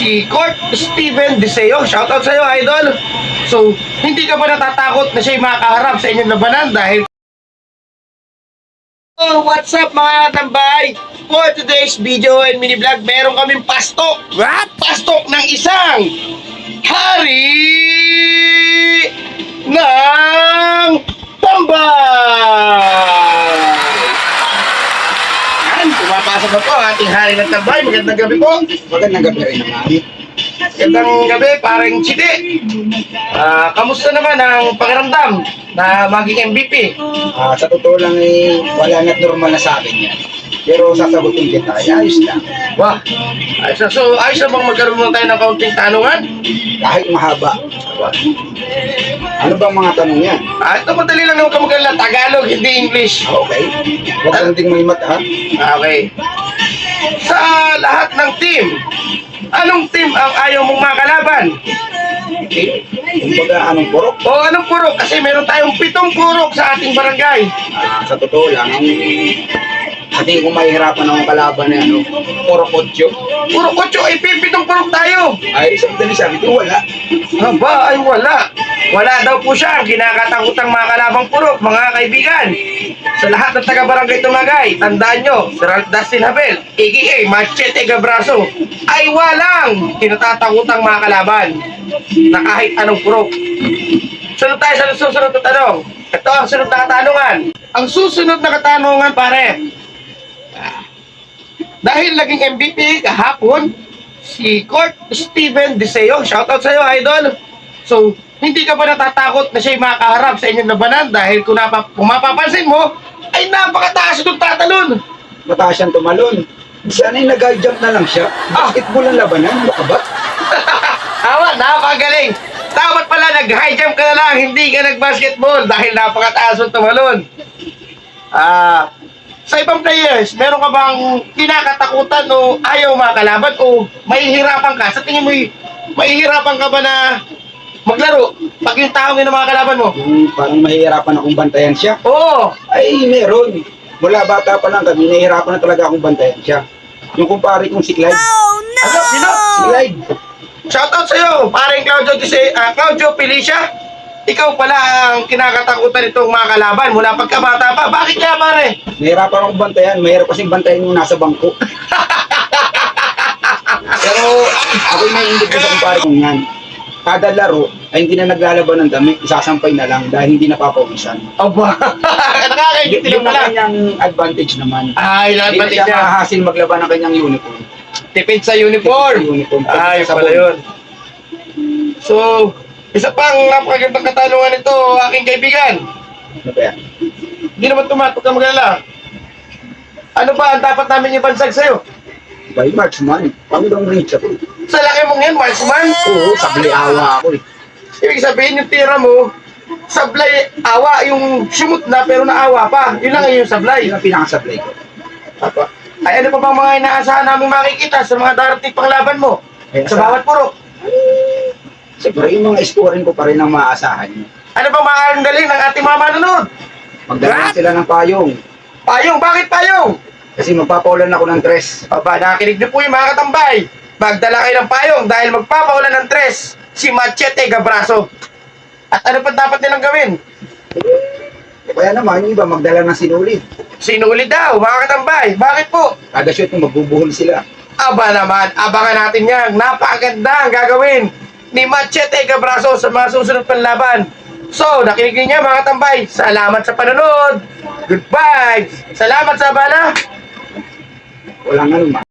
si Court Steven Deseo. Shoutout sa'yo, idol. So, hindi ka ba natatakot na siya'y makaharap sa inyong labanan dahil... Oh, what's up mga tambay? For today's video and mini vlog, meron kaming pastok. What? Pastok ng isang hari ng tambay. Yan, pumapasok na po ang ating hari ng tambay. Magandang gabi po. Magandang gabi rin naman. Magandang gabi, parang Chidi. Kamusta naman ang pakiramdam na maging MVP? Sa totoo lang wala na't normal na sa akin yan. Pero sasagutin kita, ayos lang. Wah, ayos na. So, ayos na bang magkaroon muna tayo ng kaunting tanungan? Kahit mahaba. Ano bang mga tanong yan? Ito madali lang naman kamagala. Tagalog, hindi English. Okay. Huwag kang ting may mata, ha? Okay. Sa lahat ng team, anong team ang ayaw mong makalaban? Okay. Kumbaga, anong purok? O anong purok? Kasi meron tayong 7 purok sa ating barangay. Sa totoo lang, sa tingin ko mahihirapan akong kalaban na purok 8. Purok 8, ay 7 purok tayo. Ay, sabi ko, wala. Aba, ay wala. Wala daw po siya ang kinakatakutang mga kalabang purok, mga kaibigan. Sa lahat ng taga-barangay Tumagay, tandaan nyo, Sir Dustin Habel, a.k.a. Machete Gabraso, ay walang kinatatakutang mga kalaban na kahit anong purok. Sunod tayo sa susunod na tanong. Ito ang sunod na katanungan. Ang susunod na katanungan, pare. Dahil naging MVP kahapon, si Court Steven Deseo. Shoutout sa'yo, idol. So, hindi ka ba natatakot na siya'y makaharap sa inyong labanan dahil kung mapapansin mo, ay napakataas itong tatalon. Mataas siyang tumalon. Sana yung nag-high jump na lang siya. Basketball ang labanan, baka ba? Tama, napakagaling. Dapat pala nag-high jump ka na lang, hindi ka nag-basketball dahil napakataas yung tumalon. Sa ibang players, meron ka bang kinakatakutan o ayaw makalaban o mahihirapan ka? Sa tingin mo, mahihirapan ka ba na maglaro pag yung taong yun ang mga kalaban mo? Yung parang mahihirapan akong bantayan siya. Oo. Ay, meron. Mula bata pa lang kami, nahihirapan na talaga akong bantayan siya. Yung kumpare kong si Clyde. Ano? Sino? Si Clyde. Shoutout sa'yo, paring Claudio Felicia. Ikaw pala ang kinakatakutan itong mga kalaban mula pagkabata pa. Bakit kaya, pare? Nahihirapan akong bantayan. Mahirap kasing bantayan yung nasa bangko. Pero ako'y naiindig sa kumpare kong yan. Kada laro ay hindi na naglalaban ng damit, isasampay na lang dahil hindi napapawisan. Aba, nakakaigit Yung pala. kanyang advantage naman. Ay, Hindi na advantage siya niya. mahahasil maglaban ng kanyang uniform. Tipid sa uniform. Tipid sa uniform. Ay, Tipid sa pala sabon. yun. So, isa pang napakagandang katanungan ito, aking kaibigan. Ano ba yan? Hindi naman tumatok ka magalala. Ano ba ang dapat namin ibansag sa'yo? By marksman. Pangulong reach ako. Sa laki mong yan, marksman. Oo, sablay awa ako eh. Ibig sabihin yung tira mo, sablay awa, yung sumut na pero naawa pa. Yun lang yung sablay. Yun ang pinakasablay ko. Apa. Ay ano pa bang mga inaasahan namin makikita sa mga darating panglaban mo? Ay, Sa bawat puro. Siyempre, yung mga scoring ko pa rin ang maaasahan niyo. Ano bang mga galing ng ating mga manonood? Magdala sila ng payong. Payong, bakit payong? Kasi magpapaulan ako ng tres. Aba, nakikinig niyo po yung mga katambay. Magdala kayo ng payong dahil magpapaulan ng tres si Machete Gabraso. At ano pa dapat nilang gawin? Kaya naman, yung iba magdala ng sinulid. Sinuli daw, mga katambay. Bakit po? Kada shoot mo, magbubuhol sila. Aba naman, abangan natin yan. Napakaganda ang gagawin ni Machete Gabraso sa mga susunod pang laban. So, nakinig niyo mga katambay. Salamat sa panonood. Goodbye. Salamat sa bala. Walang ano